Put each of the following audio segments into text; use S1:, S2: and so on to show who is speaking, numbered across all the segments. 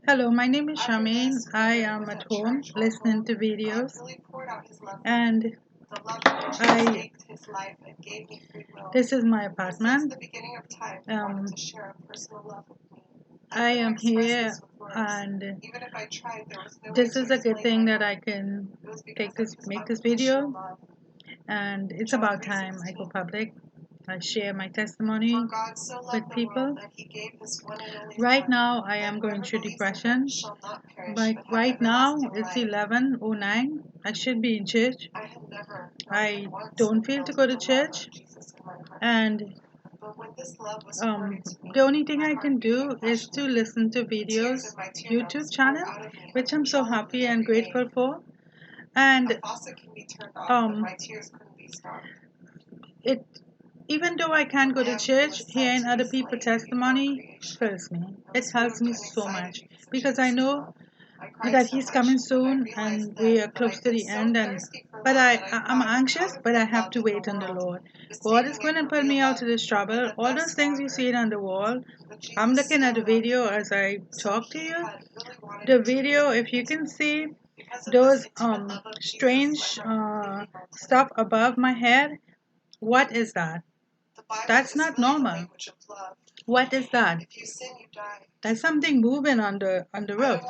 S1: Hello, my name is Charmaine. I am at home listening to videos, and I this is my apartment. Um, I am here, and this is a good thing that I can make this video, and it's about time I go public. I share my testimony with people. Right now, I am going through depression. Like right now, it's 11:09. I should be in church. I don't feel to go to church, and the only thing I can do is to listen to videos, YouTube channel, which I'm so happy and grateful for. And it even though I can't go to church, hearing other people's testimony fills me. It helps me so much because I know that He's coming soon and we are close to the end. And but I'm anxious, but I have to wait on the Lord. God is going to pull me out of this trouble. All those things you see on the wall. I'm looking at the video as I talk to you. The video, if you can see those strange stuff above my head, what is that? That's not normal. What is that? There's something moving on the roof,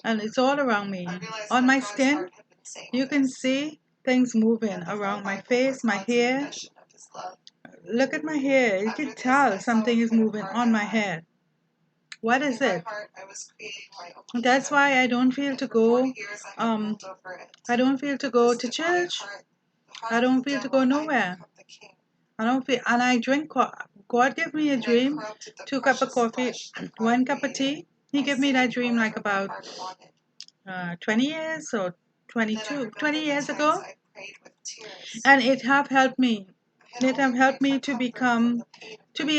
S1: and it's all around me. On my skin, you can see things moving around my face, my hair. Look at my hair. You can tell something is moving on my head. What is it? That's why I don't feel to go. I don't feel to go to church. I don't feel to go nowhere. I don't feel, and I drink. God gave me a dream, 2 cups of coffee, 1 cup of tea. He gave me that dream like about 20 years or 20 years ago, and it have helped me. It have helped me to be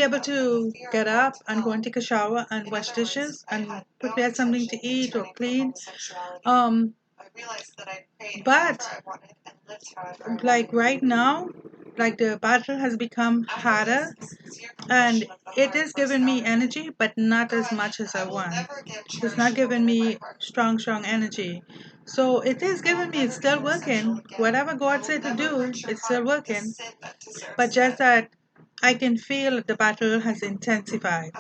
S1: able to get up and go and take a shower and wash dishes and prepare something to eat or clean. Um, but like right now, like the battle has become harder, and it is giving me energy, but not as much as I want. It's not giving me strong energy. So it is giving me, it's still working. Whatever God said to do, it's still working. But just that I can feel the battle has intensified.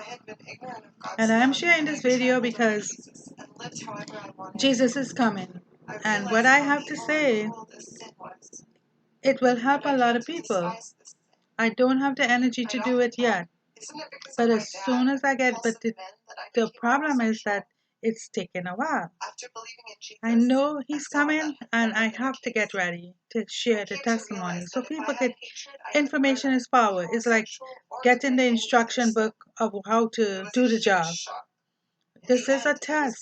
S1: And I'm sharing this video because Jesus is coming. And what I have to say, it will help a lot of people. I don't have the energy to do it yet. But as soon as I get, but the problem is that it's taking a while. I know He's coming, and I have to get ready to share the testimony so people get information is power. It's like getting the instruction book of how to do the job. This is a test,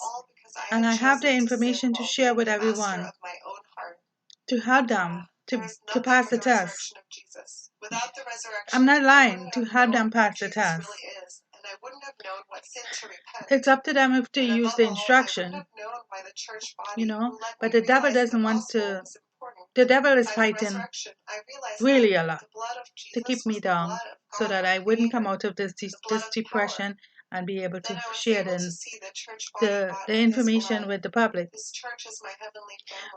S1: and I have the information to share with everyone to help them to pass the test. I'm not lying, to help them pass the test. It's up to them if they use the instruction, but the devil doesn't want to. The devil is fighting really a lot to keep me down so that I wouldn't come out of this depression and be able to share the information with the public.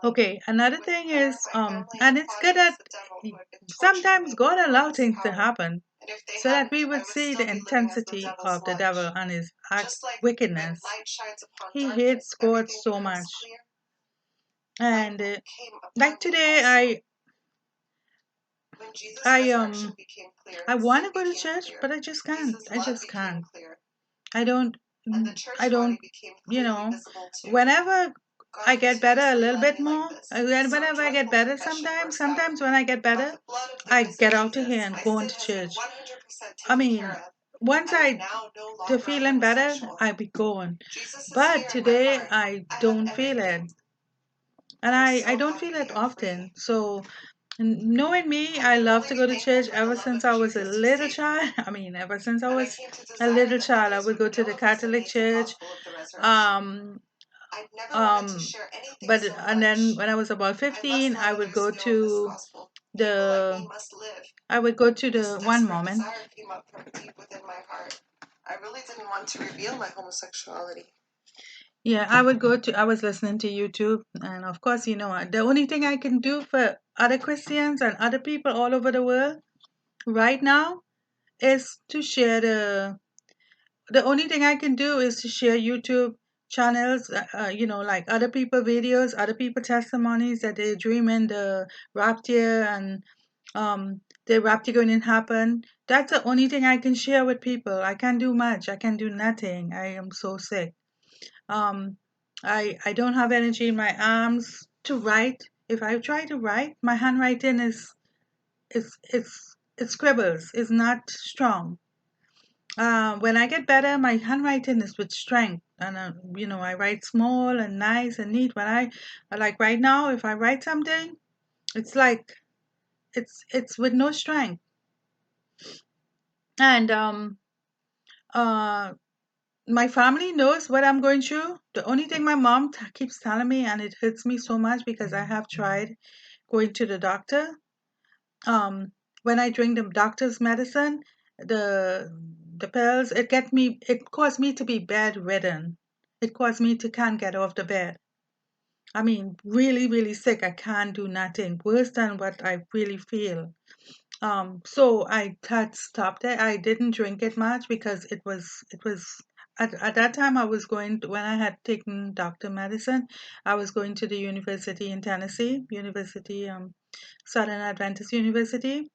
S1: Okay, another thing is, and it's good that sometimes God allows things to happen so that we would see the intensity of the devil and his wickedness. He hates God so much. And like today, I I want to go to church, but I just can't. I just can't. I don't. I don't. You know, whenever I get better a little bit more, whenever I get better, sometimes when I get better, I get out of here and go into church. I mean, once I to feeling better, I be going. But today I don't feel it, and I don't feel it often. So knowing me, I love to go to church ever since I was a little child. I mean, ever since I was a little child, I would go to the Catholic church. Um, um, but and then when I was about 15, the I would go to the one moment. I really didn't want to reveal my homosexuality. Yeah, I was listening to YouTube, and of course, the only thing I can do for other Christians and other people all over the world right now is to share the only thing I can do is to share YouTube channels, like other people videos, other people testimonies that they're dreaming the rapture and the rapture going to happen. That's the only thing I can share with people. I can't do much. I can do nothing. I am so sick. Um, I don't have energy in my arms to write. If I try to write, my handwriting it scribbles. Is not strong. When I get better, my handwriting is with strength, and I write small and nice and neat. When I like right now, if I write something, it's like it's with no strength. And uh, my family knows what I'm going through. The only thing my mom keeps telling me, and it hurts me so much because I have tried going to the doctor. Um, when I drink the doctor's medicine, the the pills, it caused me to be bedridden. It caused me to can't get off the bed. I mean, really, really sick. I can't do nothing. Worse than what I really feel. So I had stopped it. I didn't drink it much because it was at that time I was when I had taken doctor medicine, I was going to the university in Tennessee, University Southern Adventist University,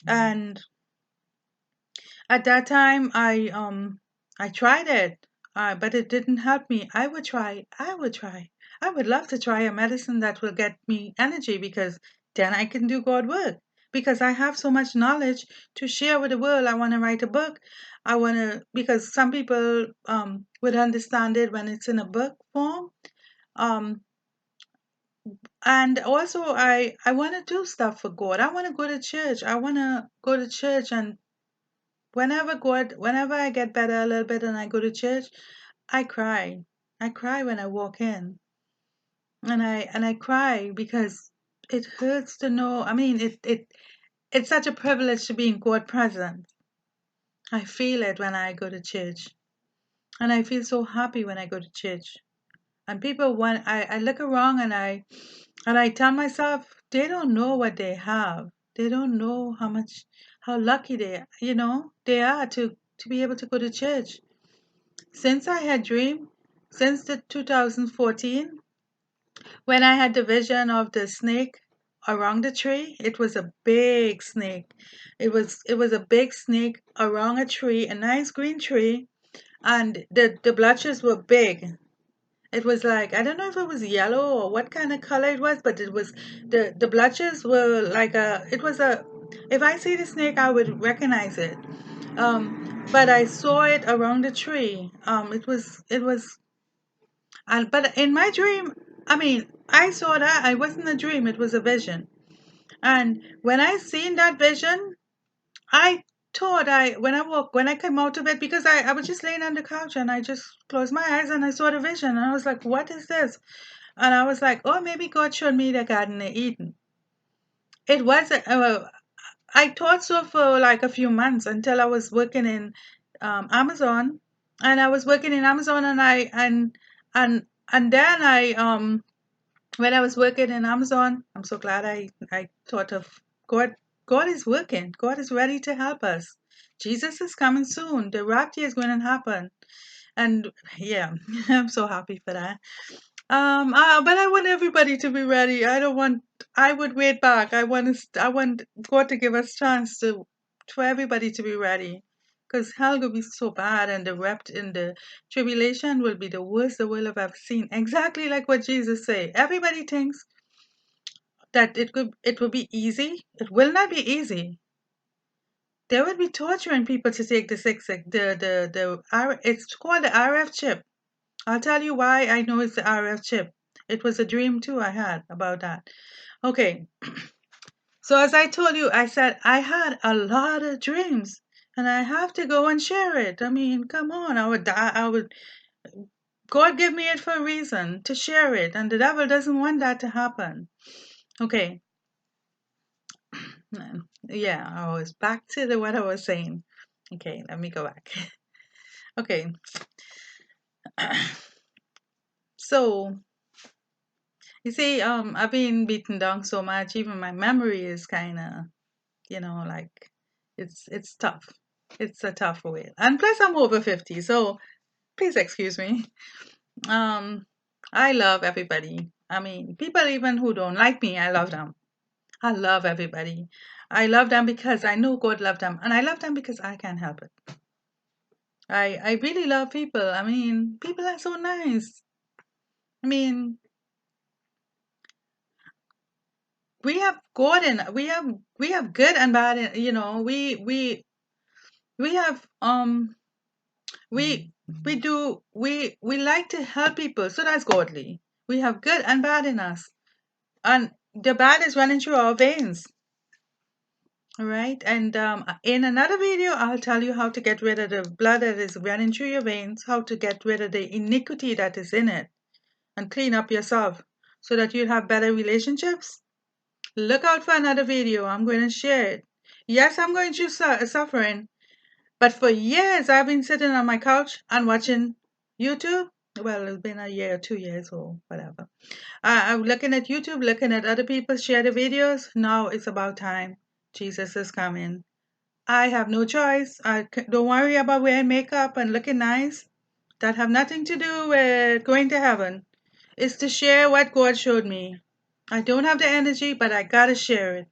S1: and at that time I tried it, but it didn't help me. I would try. I would try. I would love to try a medicine that will get me energy because then I can do God work. Because I have so much knowledge to share with the world. I want to write a book. I want to because some people would understand it when it's in a book form. Um, and also I want to do stuff for God. I want to go to church. I want to go to church and whenever I get better a little bit and I go to church, I cry. I cry when I walk in. And I cry because it hurts to know. I mean, it's such a privilege to be in God present. I feel it when I go to church. And I feel so happy when I go to church. And people when I look around and I tell myself they don't know what they have. They don't know how lucky they are to be able to go to church. Since I had dreamed, since the 2014, when I had the vision of the snake around the tree, it was a big snake. It was a big snake around a tree, a nice green tree, and the blotches were big. It was like I don't know if it was yellow or what kind of color it was, but it was the blotches were like a it was a if I see the snake I would recognize it. But I saw it around the tree. It was and but in my dream, I mean, I saw that. It wasn't a dream, it was a vision. And when I seen that vision, I thought when I came out of it, because I was just laying on the couch and I just closed my eyes and I saw the vision and I was like, what is this? And I was like, oh, maybe God showed me the Garden of Eden. It was, I thought so for like a few months until I was working in Amazon. And I was working in Amazon and then when I was working in Amazon, I'm so glad I thought of God. God is working. God is ready to help us. Jesus is coming soon. The rapture is going to happen. And yeah, I'm so happy for that. But I want everybody to be ready. I would wait back. I want God to give us chance for everybody to be ready. Because hell will be so bad and the tribulation will be the worst the world have ever seen. Exactly like what Jesus said. Everybody thinks that it will be easy. It will not be easy. They will be torturing people to take the it's called the RF chip. I'll tell you why I know it's the RF chip. It was a dream too I had about that. Okay, so as I told you, I said I had a lot of dreams and I have to go and share it. I mean, come on, I would die. God gave me it for a reason to share it, and the devil doesn't want that to happen. Okay, yeah, I was back to what I was saying. Okay, let me go back. Okay, So, you see, I've been beaten down so much, even my memory is kind of, like it's tough. It's a tough way. And plus I'm over 50, so please excuse me. Um, I love everybody. I mean, people even who don't like me, I love them. I love everybody. I love them because I know God loved them, and I love them because I can't help it. I really love people. I mean, people are so nice. I mean, we have God and we have good and bad. We have we like to help people, so that's godly. We have good and bad in us, and the bad is running through our veins. All right, and in another video, I'll tell you how to get rid of the blood that is running through your veins, how to get rid of the iniquity that is in it, and clean up yourself so that you'll have better relationships. Look out for another video. I'm going to share it. Yes, I'm going through suffering, but for years I've been sitting on my couch and watching YouTube. Well, it's been a year, 2 years, or whatever. I'm looking at YouTube, looking at other people share the videos. Now it's about time. Jesus is coming. I have no choice. Don't worry about wearing makeup and looking nice. That have nothing to do with going to heaven. It's to share what God showed me. I don't have the energy, but I gotta share it.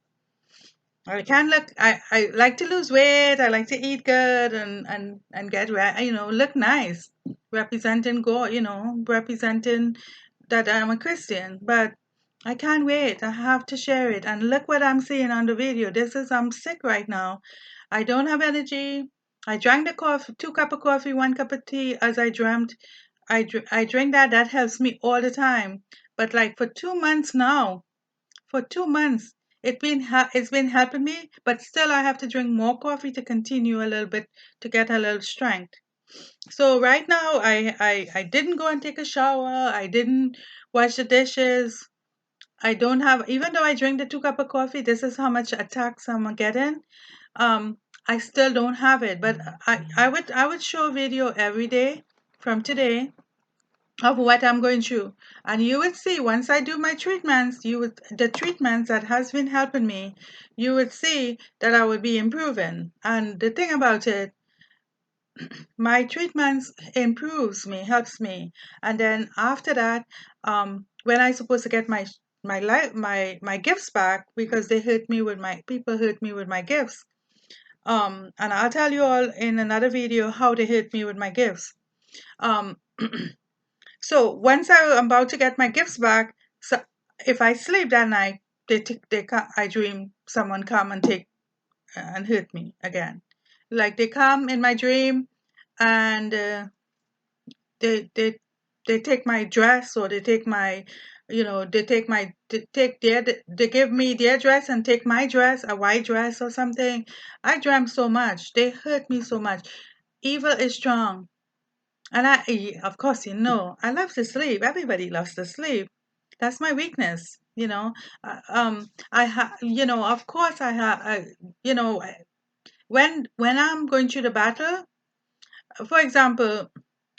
S1: I can look. I like to lose weight. I like to eat good and get look nice, representing God. Representing that I'm a Christian. But I can't wait. I have to share it. And look what I'm seeing on the video. I'm sick right now. I don't have energy. I drank the coffee, 2 cups of coffee, 1 cup of tea as I dreamt. I drink that. That helps me all the time. But like for 2 months now, for 2 months, it's been helping me. But still, I have to drink more coffee to continue a little bit to get a little strength. So right now, I didn't go and take a shower. I didn't wash the dishes. I don't have, even though I drink the 2 cups of coffee, this is how much attacks I'm getting. Um, I still don't have it, but I would show a video every day from today of what I'm going through, and you would see once I do my treatments, the treatments that has been helping me, you would see that I would be improving. And the thing about it, my treatments improves me, helps me, and then after that, when I supposed to get my gifts back because they hurt me with my people hurt me with my gifts. And I'll tell you all in another video how they hit me with my gifts. Um, so once I'm about to get my gifts back, so if I sleep that night, I dream someone come and take and hurt me again. Like they come in my dream and they they they take my dress, or they take my they take they give me their dress and take my dress, a white dress or something. I dreamt so much. They hurt me so much. Evil is strong. And of course, I love to sleep. Everybody loves to sleep. That's my weakness. I have, of course I have, you know, when I'm going through the battle, for example,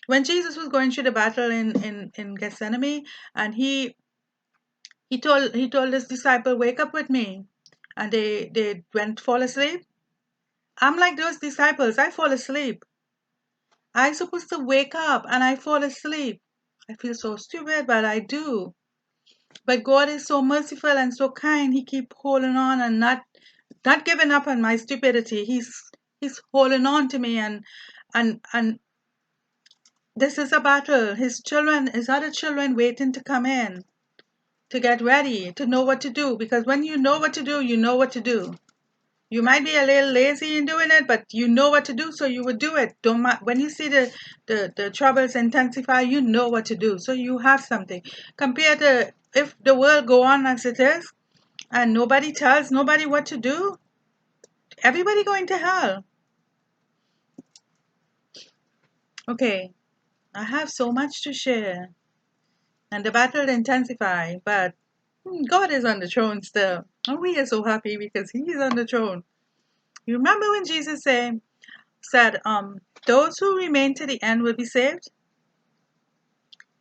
S1: when Jesus was going through the battle in Gethsemane, and he told his disciple, "Wake up with me," and they went fall asleep. I'm like those disciples. I fall asleep. I supposed to wake up and I fall asleep. I feel so stupid, but I do. But God is so merciful and so kind. He keep holding on and not giving up on my stupidity. He's holding on to me, and this is a battle. His other children waiting to come in, to get ready, to know what to do. Because when you know what to do, you know what to do. You might be a little lazy in doing it, but you know what to do, so you would do it. Don't when you see the troubles intensify, you know what to do, so you have something. Compared to if the world go on as it is, and nobody tells nobody what to do, everybody going to hell. Okay, I have so much to share, and the battle intensify, but God is on the throne still. And we are so happy because He is on the throne. You remember when Jesus said, those who remain to the end will be saved?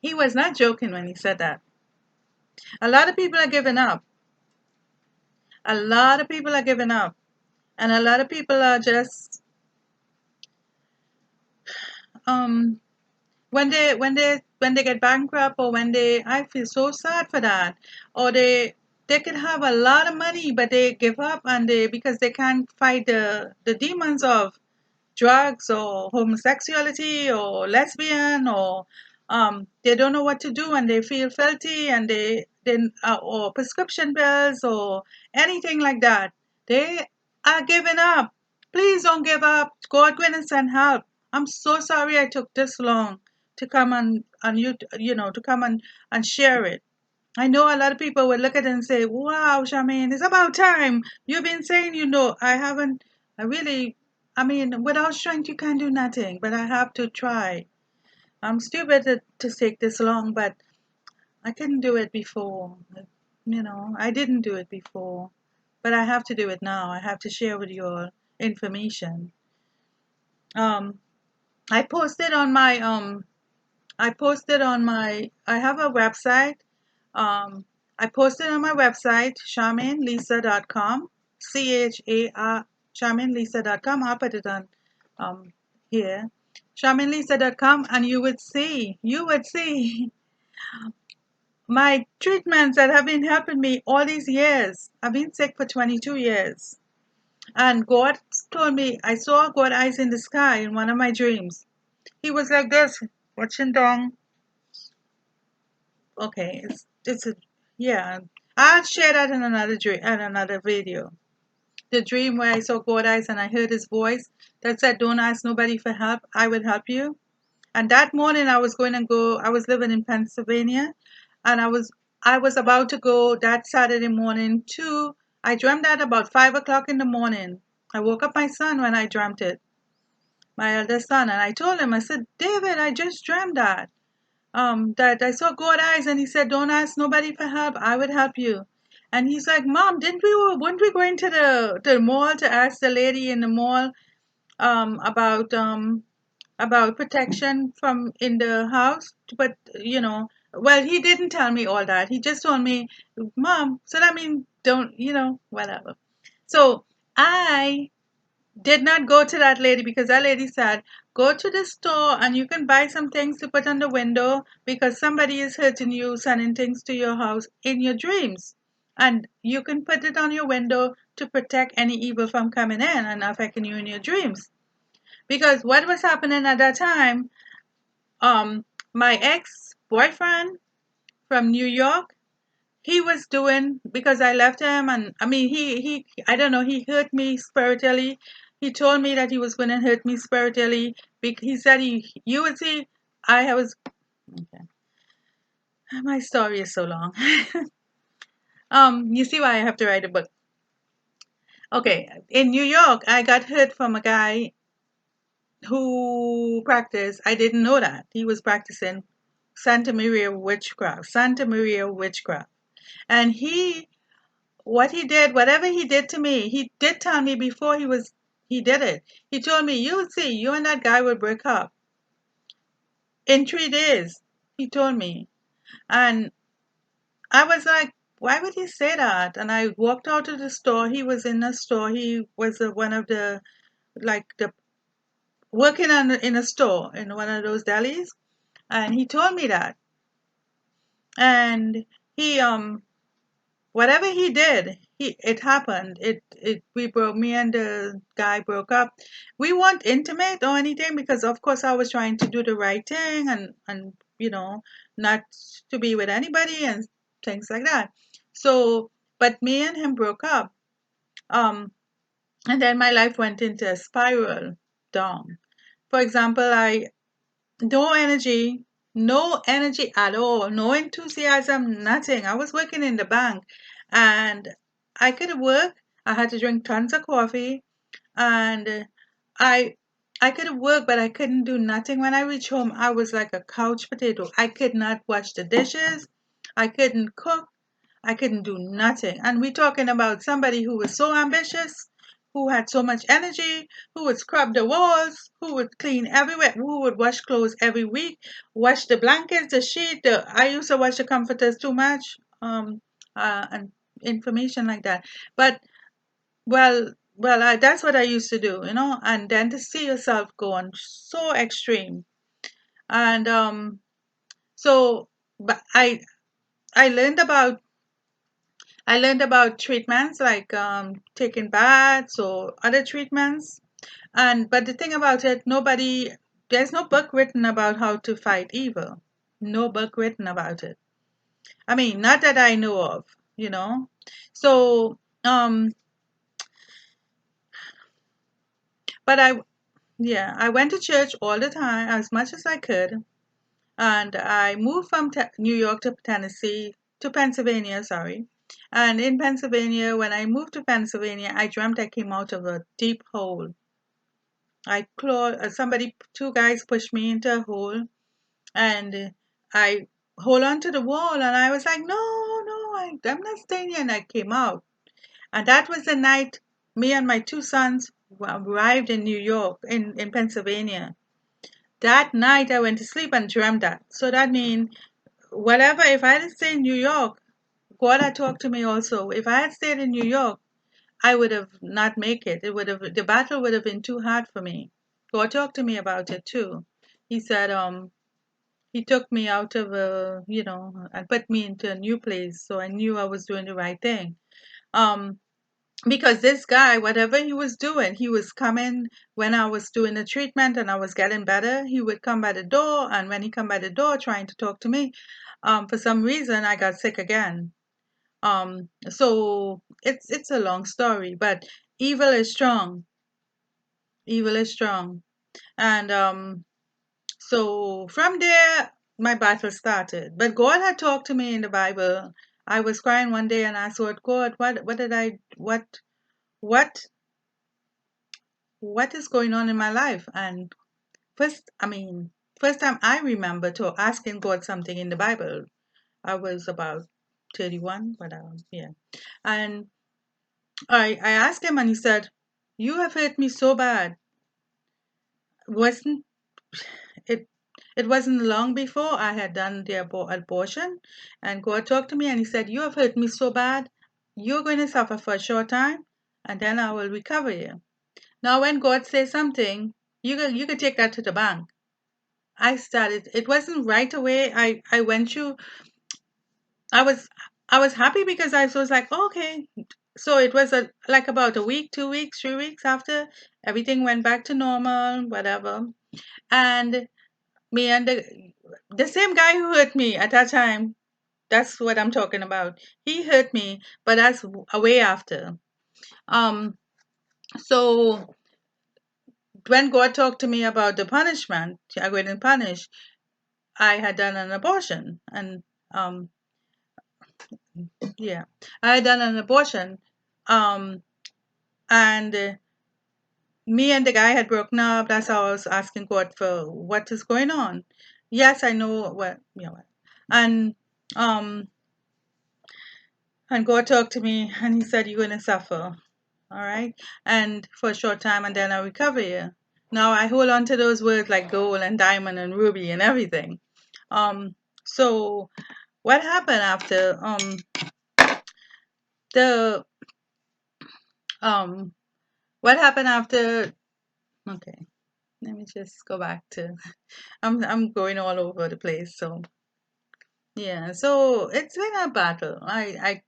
S1: He was not joking when he said that. A lot of people are giving up. A lot of people are giving up. And a lot of people are just um when they get bankrupt, or when they, I feel so sad for that. Or they could have a lot of money, but they give up, and they, because they can't fight the demons of drugs or homosexuality or lesbian, or they don't know what to do, and they feel filthy, and they then or prescription pills or anything like that. They are giving up. Please don't give up. God, go and send help. I'm so sorry I took this long to come and to come and share it. I know a lot of people will look at it and say, wow, Charmaine, it's about time. You've been saying, I haven't, I really, I mean, without strength, you can't do nothing, but I have to try. I'm stupid to take this long, but I couldn't do it before. I didn't do it before, but I have to do it now. I have to share with you all information. Um, I posted on my, I have a website. Um, I posted on my website, charmainelisa.com, CHAR, charmainelisa.com. I'll put it on here, charmainelisa.com, and you would see my treatments that have been helping me all these years. I've been sick for 22 years. And God told me, I saw God's eyes in the sky in one of my dreams. He was like this, watching down. Okay, it's a, yeah. I'll share that in another dream, in another video. The dream where I saw God eyes and I heard His voice that said, "Don't ask nobody for help. I will help you." And that morning, I was going to go. I was living in Pennsylvania, and I was about to go that Saturday morning to. I dreamt that about 5 o'clock in the morning. I woke up my son when I dreamt it, my eldest son, and I told him. I said, "David, I just dreamt that I saw God eyes, and he said, don't ask nobody for help. I would help you." And he's like, "Mom, weren't we going to the mall to ask the lady in the mall about protection from in the house?" But well, he didn't tell me all that. He just told me, "Mom, so that means don't, whatever." So I did not go to that lady, because that lady said, "Go to the store and you can buy some things to put on the window, because somebody is hurting you, sending things to your house in your dreams. And you can put it on your window to protect any evil from coming in and affecting you in your dreams." Because what was happening at that time, my ex-boyfriend from New York, he was doing, because I left him, and I mean, he I don't know, he hurt me spiritually. He told me that he was going to hurt me spiritually. He said you would see. I was Okay. My story is so long. You see why I have to write a book. Okay, in New York, I got hurt from a guy who practiced. I didn't know that he was practicing Santa Maria witchcraft, and what he did, whatever he did to me, he did tell me before he did it. He told me, "You would see, you and that guy will break up in 3 days." He told me, and I was like, "Why would he say that?" And I walked out of the store. He was in the store. He was one of the, like, the working in a store in one of those delis, and he told me that, and he whatever he did, it happened. Me and the guy broke up. We weren't intimate or anything, because of course I was trying to do the right thing, and not to be with anybody and things like that. So, but me and him broke up. Um, and then my life went into a spiral down. For example, I no energy, no energy at all, no enthusiasm, nothing. I was working in the bank, and I could work. I had to drink tons of coffee, and I I could work, but I couldn't do nothing. When I reached home, I was like a couch potato. I could not wash the dishes. I couldn't cook. I couldn't do nothing. And we're talking about somebody who was so ambitious who had so much energy, who would scrub the walls, who would clean everywhere, who would wash clothes every week, wash the blankets, the sheet. I used to wash the comforters too much, and information like that. But that's what I used to do, and then to see yourself go on so extreme, and so, but I learned about treatments like taking baths or other treatments. And but the thing about it, there's no book written about how to fight evil. No book written about it. I mean, not that I know of, you know. So, but I went to church all the time as much as I could, and I moved from New York to Tennessee to Pennsylvania, sorry. And in Pennsylvania, when I moved to Pennsylvania, I dreamt I came out of a deep hole. Two guys pushed me into a hole, and I hold on to the wall, and I was like, no, no, I'm not staying here. And I came out. And that was the night me and my two sons arrived in New York, in Pennsylvania. That night I went to sleep and dreamt that. So that means whatever, if I had stayed in New York, God had talked to me also. If I had stayed in New York, I would have not make it. The battle would have been too hard for me. God talked to me about it too. He said, he took me out of and put me into a new place, so I knew I was doing the right thing. Um, because this guy, whatever he was doing, he was coming when I was doing the treatment and I was getting better. He would come by the door, and when he come by the door trying to talk to me, for some reason I got sick again. So it's a long story, but evil is strong. Evil is strong, and so from there, my battle started. But God had talked to me in the Bible. I was crying one day and I thought, God, what did I, what, what is going on in my life? And first time I remember to asking God something in the Bible, I was about 31, but yeah. And I asked him and he said, you have hurt me so bad. Wasn't it it wasn't long before I had done the abortion, and God talked to me and he said, you have hurt me so bad, you're going to suffer for a short time, and then I will recover you. Now when God says something, you can take that to the bank. It wasn't right away. I went through, I was I was happy because I was like, oh, okay. So it was like about a week, 2 weeks, 3 weeks after everything went back to normal, whatever. And me and the same guy who hurt me at that time, that's what I'm talking about. He hurt me, but that's a way after. Um, so when God talked to me about the punishment, I wouldn't punish. I had done an abortion, and um, yeah, I had done an abortion, um, and me and the guy had broken up. That's how I was asking God for what is going on. Yes, I know what, and um And God talked to me and he said, you're going to suffer. All right. And for a short time, and then I'll recover you. Now I hold on to those words like gold and diamond and ruby and everything. So what happened after the um what happened after okay, let me just go back to I'm going all over the place. So yeah, so it's been a battle. I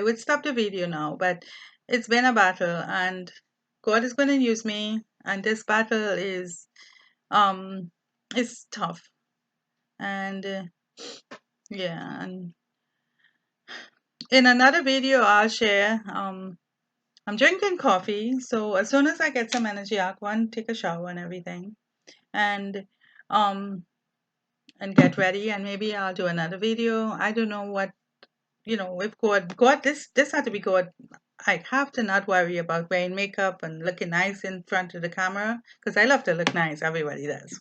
S1: would stop the video now, but it's been a battle, and God is going to use me, and this battle um is tough, and yeah, and in another video I'll share. I'm drinking coffee, so as soon as I get some energy, I'll go and take a shower and everything, and um and get ready, and maybe I'll do another video. I don't know what, if God, this had to be God. I have to not worry about wearing makeup and looking nice in front of the camera because I love to look nice. Everybody does.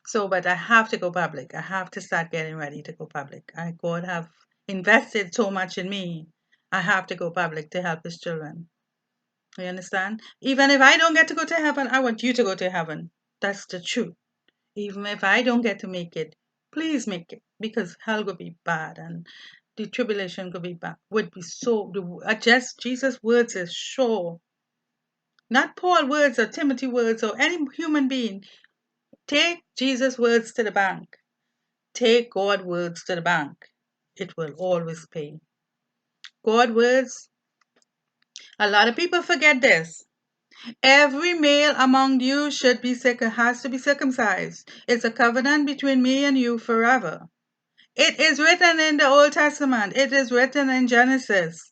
S1: So, but I have to go public. I have to start getting ready to go public. God have invested so much in me. I have to go public to help His children. You understand? Even if I don't get to go to heaven, I want you to go to heaven. That's the truth. Even if I don't get to make it, please make it, because hell could be bad and the tribulation could be bad. Would be so. Just Jesus' words is sure. Not Paul words or Timothy words or any human being. Take Jesus' words to the bank. Take God words to the bank. It will always pay. God words. A lot of people forget this. Every male among you has to be circumcised. It's a covenant between me and you forever. It is written in the Old Testament. It is written in Genesis.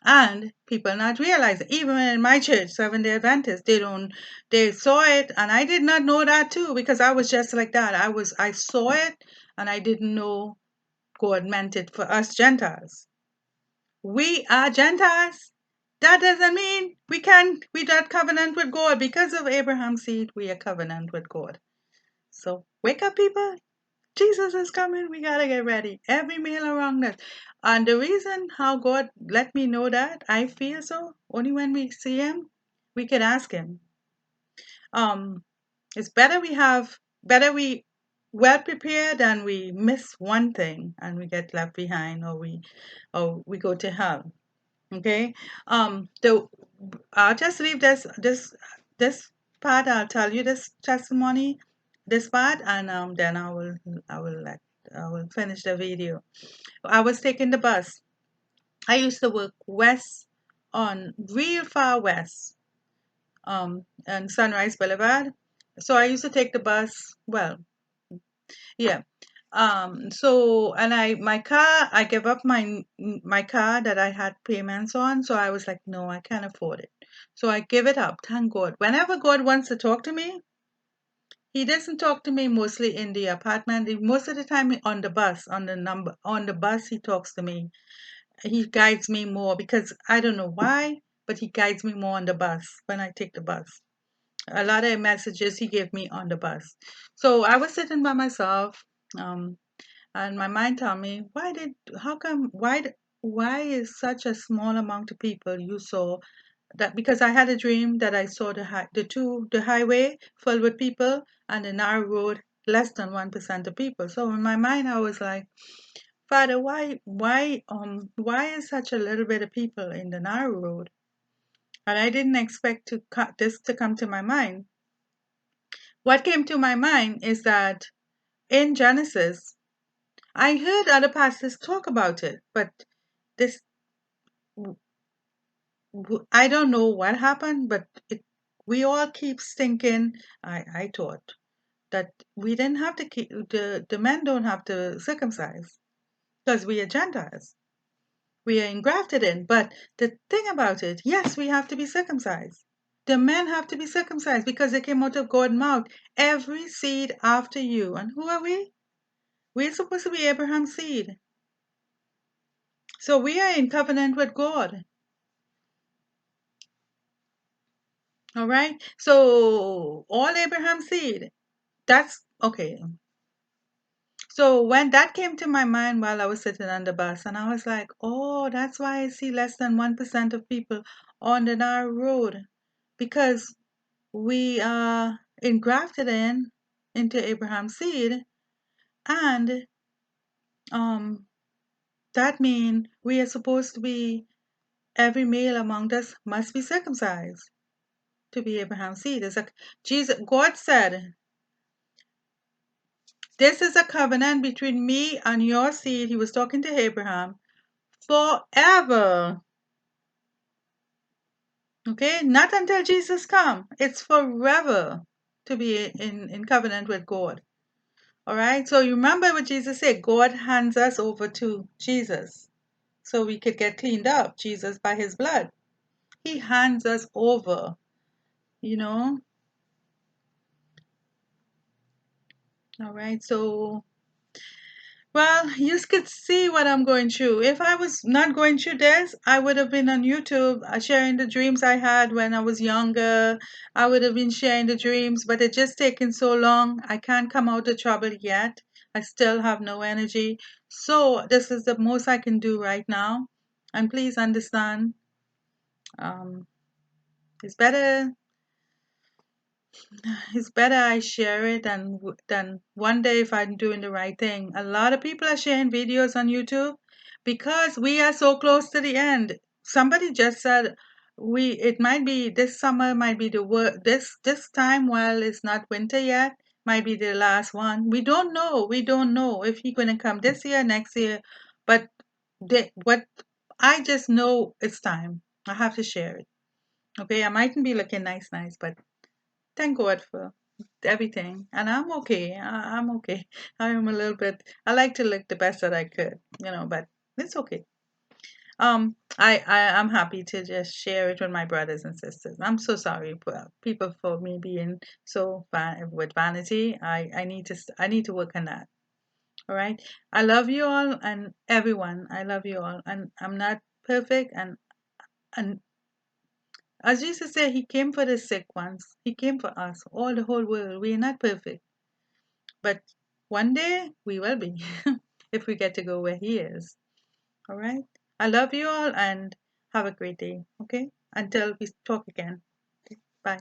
S1: And people not realize it. Even in my church, Seventh-day Adventist, they saw it, and I did not know that too, because I was just like that. I saw it, and I didn't know God meant it for us Gentiles. We are Gentiles. That doesn't mean we don't covenant with God. Because of Abraham's seed, we are covenant with God. So wake up, people. Jesus is coming. We gotta get ready. Every male around us. And the reason how God let me know that, I feel so, only when we see him, we can ask him. It's better we well prepared than we miss one thing and we get left behind, or we go to hell. Okay. The I'll just leave this part. I'll tell you this testimony, this part, and then I will finish the video. I was taking the bus. I used to work west, on real far west, on Sunrise Boulevard. So I used to take the bus. Well, yeah. So, and my car, I gave up my car that I had payments on. So I was like, no, I can't afford it. So I give it up. Thank God. Whenever God wants to talk to me, he doesn't talk to me mostly in the apartment. Most of the time on the bus, on the bus, he talks to me. He guides me more, because I don't know why, but he guides me more on the bus when I take the bus. A lot of messages he gave me on the bus. So I was sitting by myself. And my mind told me, why is such a small amount of people you saw that? Because I had a dream that I saw the highway full with people, and the narrow road less than 1% of people. So in my mind, I was like, Father, why is such a little bit of people in the narrow road? And I didn't expect this to come to my mind. What came to my mind is that in Genesis, I heard other pastors talk about it, but this I don't know what happened, but we all keep thinking. I thought that we didn't have to keep the men don't have to circumcise because we are Gentiles. We are engrafted in. But the thing about it, yes, we have to be circumcised. The men have to be circumcised because they came out of God's mouth. Every seed after you. And who are we? We're supposed to be Abraham's seed. So we are in covenant with God. All right. So all Abraham's seed. That's okay. So when that came to my mind while I was sitting on the bus, and I was like, oh, that's why I see less than 1% of people on the narrow road, because we are engrafted into Abraham's seed, and um, that means we are supposed to be, every male among us must be circumcised to be Abraham's seed. It's like God said, this is a covenant between me and your seed. He was talking to Abraham forever. Okay, not until Jesus come. It's forever to be in covenant with God. All right, so you remember what Jesus said, God hands us over to Jesus so we could get cleaned up, Jesus by his blood. He hands us over, you know. All right, so well, you could see what I'm going through. If I was not going through this, I would have been on YouTube sharing the dreams I had when I was younger. I would have been sharing the dreams, but it's just taken so long. I can't come out of trouble yet. I still have no energy. So this is the most I can do right now. And please understand, um, It's better it's better I share it than one day if I'm doing the right thing. A lot of people are sharing videos on YouTube because we are so close to the end. Somebody just said it might be this summer might be the this time while it's not winter yet might be the last one. We don't know. We don't know if he's gonna come this year, next year, but what I just know it's time. I have to share it. Okay, I mightn't be looking nice, but thank God for everything, and I'm okay. I'm okay. I am a little bit. I like to look the best that I could, but it's okay. I'm happy to just share it with my brothers and sisters. I'm so sorry for people for me being so with vanity. I need to work on that. All right. I love you all and everyone. I love you all, and I'm not perfect. And as Jesus said, He came for the sick ones. He came for us, all the whole world. We are not perfect. But one day we will be if we get to go where He is. All right. I love you all and have a great day. Okay. Until we talk again. Okay? Bye.